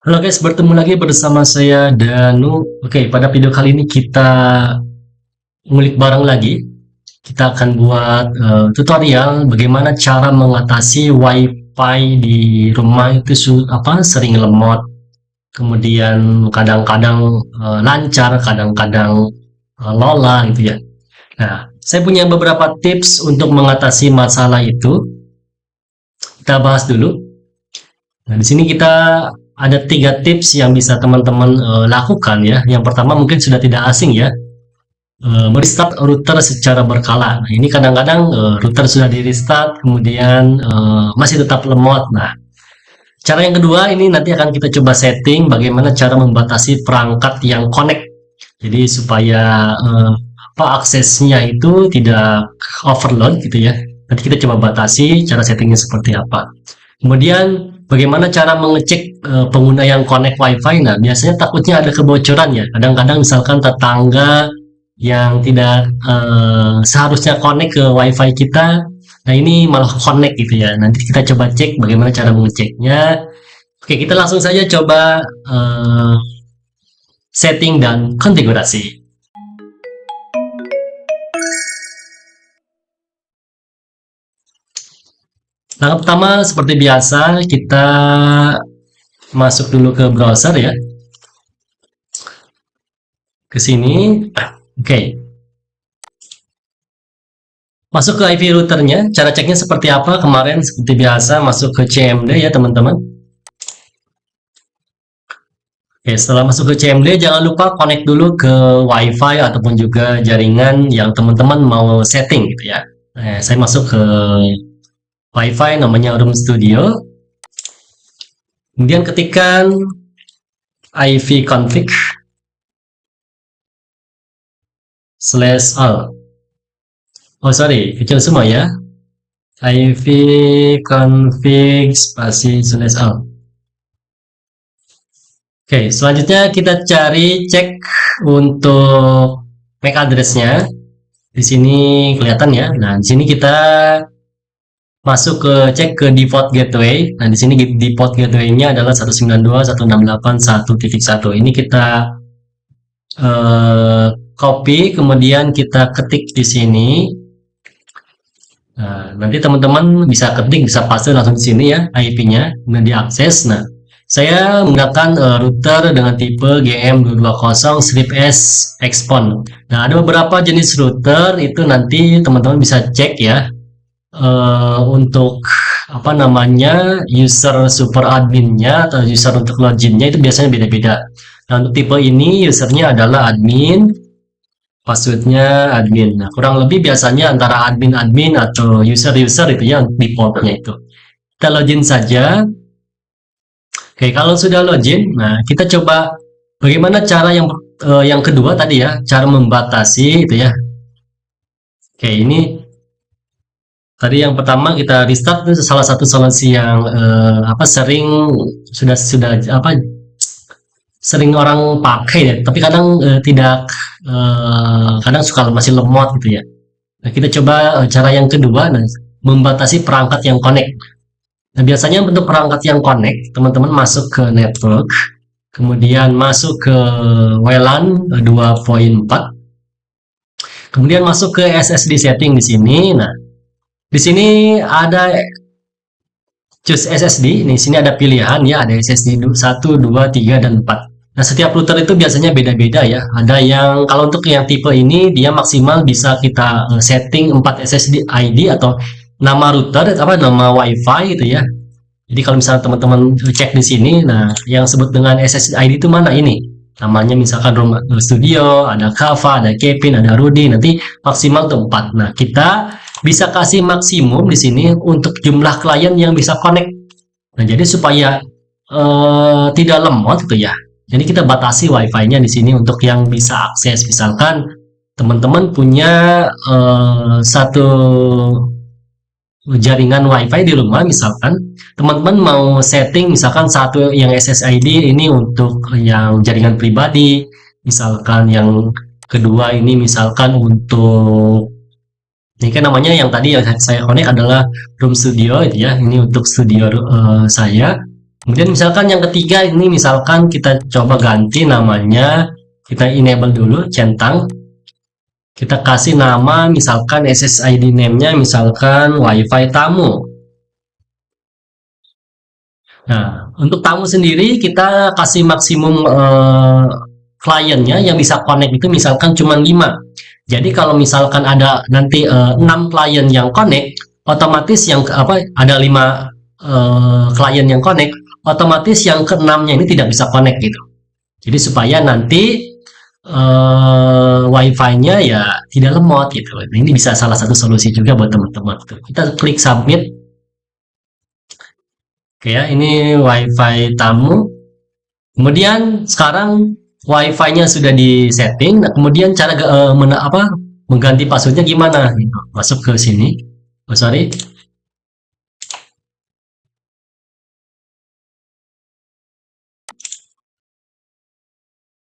Halo guys, bertemu lagi bersama saya Danu. Oke, pada video kali ini kita ngulik bareng lagi. Kita akan buat tutorial bagaimana cara mengatasi WiFi di rumah itu sering lemot, kemudian kadang-kadang lancar, kadang-kadang lola gitu ya. Nah, saya punya beberapa tips untuk mengatasi masalah itu. Kita bahas dulu. Nah, di sini kita ada 3 tips yang bisa teman-teman lakukan ya. Yang pertama mungkin sudah tidak asing ya, merestart router secara berkala. Nah, ini kadang-kadang router sudah di restart, kemudian masih tetap lemot. Nah, cara yang kedua ini nanti akan kita coba setting bagaimana cara membatasi perangkat yang connect. Jadi supaya aksesnya itu tidak overload gitu ya. Nanti kita coba batasi cara settingnya seperti apa. Kemudian bagaimana cara mengecek pengguna yang connect WiFi? Nah, biasanya takutnya ada kebocoran ya. Kadang-kadang misalkan tetangga yang tidak seharusnya connect ke WiFi kita, nah ini malah connect gitu ya. Nanti kita coba cek bagaimana cara mengeceknya. Oke, kita langsung saja coba setting dan konfigurasi. Langkah pertama seperti biasa kita masuk dulu ke browser ya. Ke sini. Oke. Masuk ke IP routernya, cara ceknya seperti apa? Kemarin seperti biasa masuk ke CMD ya teman-teman. Oke, setelah masuk ke CMD jangan lupa connect dulu ke WiFi ataupun juga jaringan yang teman-teman mau setting gitu ya. Nah, saya masuk ke WiFi namanya Room Studio. Kemudian ketikkan ipconfig /all. Oh sorry, kecil semua ya. ipconfig spasi /all. Oke, selanjutnya kita cari cek untuk MAC address-nya. Di sini kelihatan ya. Nah, di sini kita masuk ke cek ke default gateway. Nah, di sini default gateway-nya adalah 192.168.1.1. Ini kita copy, kemudian kita ketik di sini. Nah, nanti teman-teman bisa ketik, bisa paste langsung di sini ya IP-nya, kemudian diakses. Nah, saya menggunakan router dengan tipe GM220 strip S Expon. Nah, ada beberapa jenis router itu nanti teman-teman bisa cek ya. Untuk apa namanya user super adminnya atau user untuk loginnya itu biasanya beda-beda. Nah, untuk tipe ini usernya adalah admin, passwordnya admin. Nah, kurang lebih biasanya antara admin-admin atau user-user itu ya defaultnya itu. Kita login saja. Oke, kalau sudah login, nah kita coba bagaimana cara yang kedua tadi ya, cara membatasi itu ya. Oke, ini tadi yang pertama kita restart itu salah satu solusi yang sering sering orang pakai ya, tapi kadang tidak kadang suka masih lemot gitu ya. Nah, kita coba cara yang kedua, nah, membatasi perangkat yang connect. Nah, biasanya untuk perangkat yang connect, teman-teman masuk ke network, kemudian masuk ke WLAN 2.4, kemudian masuk ke SSD setting di sini. Nah, di sini ada choose SSD. Di sini ada pilihan ya, ada SSD 1, 2, 3, dan 4. Nah, setiap router itu biasanya beda-beda ya. Ada yang kalau untuk yang tipe ini dia maksimal bisa kita setting 4 SSD ID atau nama router nama WiFi gitu ya. Jadi kalau misalnya teman-teman cek di sini, nah yang sebut dengan SSD ID itu mana ini? Namanya misalkan Room Studio, ada Kava, ada Kevin, ada Rudy, nanti maksimal tuh 4. Nah, kita bisa kasih maksimum di sini untuk jumlah klien yang bisa connect. Nah, jadi supaya tidak lemot gitu ya. Jadi kita batasi WiFi-nya di sini untuk yang bisa akses. Misalkan teman-teman punya satu jaringan WiFi di rumah, misalkan teman-teman mau setting misalkan satu yang SSID ini untuk yang jaringan pribadi, misalkan yang kedua ini misalkan untuk ini kan namanya yang tadi yang saya connect adalah Room Studio itu ya, ini untuk studio saya. Kemudian misalkan yang ketiga ini misalkan kita coba ganti namanya, kita enable dulu centang. Kita kasih nama misalkan SSID name-nya misalkan WiFi tamu. Nah, untuk tamu sendiri kita kasih maksimum kliennya yang bisa connect itu misalkan cuma 5. Jadi kalau misalkan ada nanti 6 klien yang connect, otomatis yang ada 5 klien yang connect, otomatis yang ke-6-nya ini tidak bisa connect gitu. Jadi supaya nanti wifi-nya ya tidak lemot gitu. Ini bisa salah satu solusi juga buat teman-teman. Kita klik submit. Oke ya, ini wifi tamu. Kemudian sekarang wifi-nya sudah di setting. Nah, kemudian cara mengganti passwordnya gimana? Gitu. Masuk ke sini. Oh, sorry.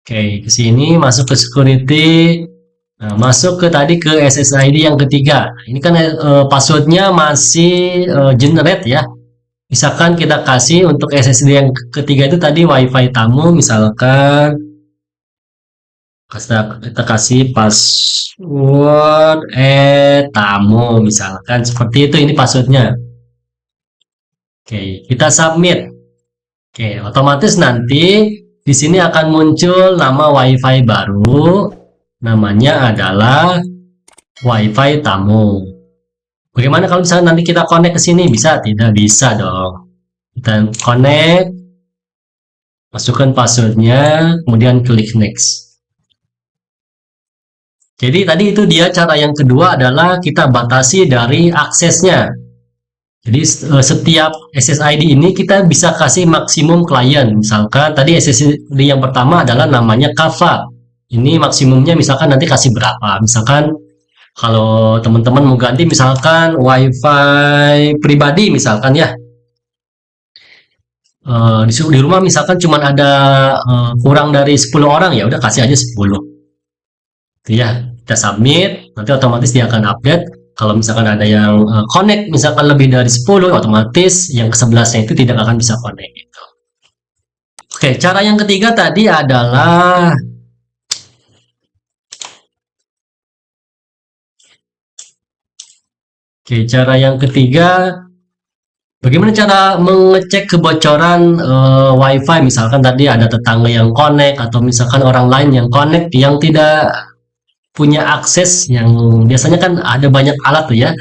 Oke, ke sini masuk ke security. Nah, masuk ke tadi ke SSID yang ketiga. Ini kan passwordnya masih generate ya. Misalkan kita kasih untuk SSD yang ketiga itu tadi WiFi tamu, misalkan kita kasih password tamu, misalkan seperti itu. Ini passwordnya. Oke, kita submit. Oke, otomatis nanti di sini akan muncul nama WiFi baru. Namanya adalah WiFi tamu. Bagaimana kalau misalnya nanti kita connect ke sini? Bisa? Tidak bisa dong. Kita connect, masukkan passwordnya, kemudian klik next. Jadi tadi itu dia cara yang kedua adalah kita batasi dari aksesnya. Jadi setiap SSID ini kita bisa kasih maksimum klien. Misalkan tadi SSID yang pertama adalah namanya Kava. Ini maksimumnya misalkan nanti kasih berapa. Misalkan kalau teman-teman mau ganti misalkan WiFi pribadi misalkan ya. Di rumah misalkan cuma ada kurang dari 10 orang ya udah kasih aja 10. Itu ya. Kita submit, nanti otomatis dia akan update. Kalau misalkan ada yang connect misalkan lebih dari 10, otomatis yang ke-11-nya itu tidak akan bisa connect gitu. Oke, cara yang ketiga tadi adalah cara yang ketiga bagaimana cara mengecek kebocoran WiFi misalkan tadi ada tetangga yang connect atau misalkan orang lain yang connect yang tidak punya akses yang biasanya kan ada banyak alat tuh ya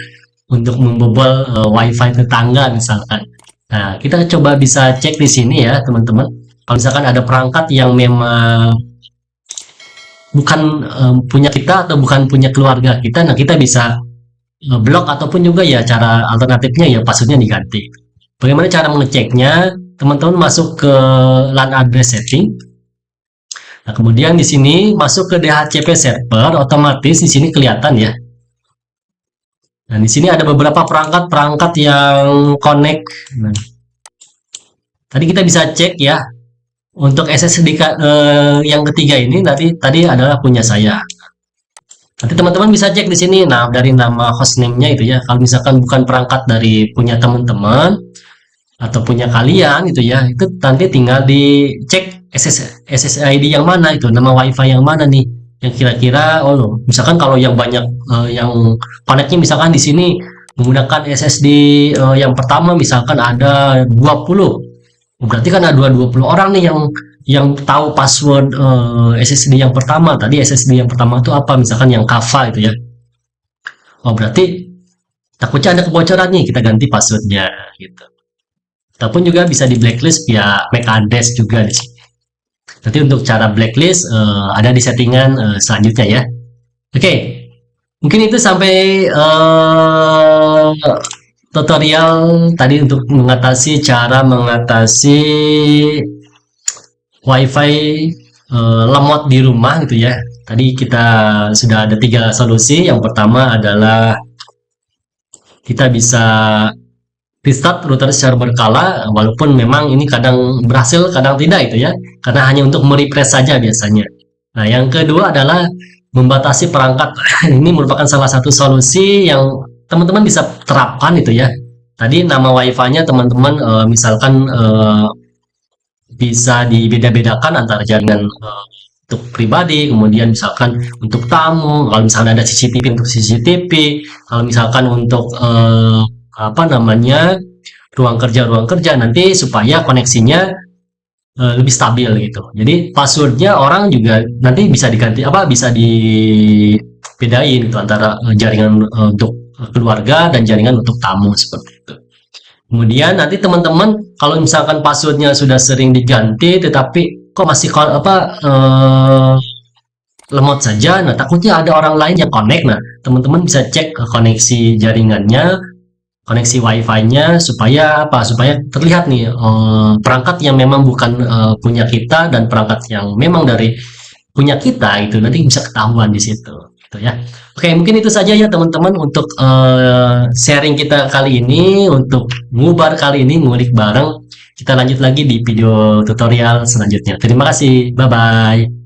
untuk membobol WiFi tetangga misalkan. Nah, kita coba bisa cek di sini ya teman-teman. Kalau misalkan ada perangkat yang memang bukan punya kita atau bukan punya keluarga kita, nah kita bisa blok ataupun juga ya cara alternatifnya ya passwordnya diganti. Bagaimana cara mengeceknya? Teman-teman masuk ke LAN address setting. Nah, kemudian di sini masuk ke DHCP server, otomatis di sini kelihatan ya. Nah, di sini ada beberapa perangkat-perangkat yang connect. Nah, tadi kita bisa cek ya. Untuk SSD yang ketiga ini tadi adalah punya saya. Nanti teman-teman bisa cek di sini. Nah, dari nama hostname-nya itu ya. Kalau misalkan bukan perangkat dari punya teman-teman atau punya kalian itu ya, itu nanti tinggal dicek SSID yang mana itu, nama WiFi yang mana nih, yang kira-kira misalkan kalau yang banyak yang connect-nya misalkan di sini menggunakan SSD yang pertama misalkan ada 20. Berarti kan ada 20 orang nih yang tahu password SSD yang pertama. Tadi SSD yang pertama itu apa? Misalkan yang Kava itu ya. Oh, berarti takutnya ada kebocoran nih, kita ganti passwordnya gitu. Ataupun juga bisa di blacklist via MAC address juga di sini. Nanti untuk cara blacklist ada di settingan selanjutnya ya. Oke, mungkin itu sampai tutorial tadi untuk cara mengatasi WiFi lemot di rumah gitu ya. Tadi kita sudah ada 3 solusi. Yang pertama adalah kita bisa restart router secara berkala, walaupun memang ini kadang berhasil, kadang tidak itu ya. Karena hanya untuk merefresh saja biasanya. Nah, yang kedua adalah membatasi perangkat. Ini merupakan salah satu solusi yang teman-teman bisa terapkan itu ya. Tadi nama WiFi-nya teman-teman misalkan bisa dibeda-bedakan antara jaringan untuk pribadi, kemudian misalkan untuk tamu, kalau misalkan ada CCTV untuk CCTV, kalau misalkan untuk apa namanya ruang kerja nanti supaya koneksinya lebih stabil gitu. Jadi passwordnya orang juga nanti bisa diganti apa bisa dibedain gitu antara jaringan untuk keluarga dan jaringan untuk tamu seperti itu. Kemudian nanti teman-teman kalau misalkan passwordnya sudah sering diganti tetapi kok masih apa lemot saja, nah takutnya ada orang lain yang connect. Nah, teman-teman bisa cek koneksi jaringannya, koneksi wifi-nya supaya apa? Supaya terlihat nih perangkat yang memang bukan punya kita dan perangkat yang memang dari punya kita itu nanti bisa ketahuan di situ gitu ya. Oke, mungkin itu saja ya teman-teman untuk sharing kita kali ini, untuk ngubar kali ini, ngulik bareng. Kita lanjut lagi di video tutorial selanjutnya. Terima kasih. Bye bye.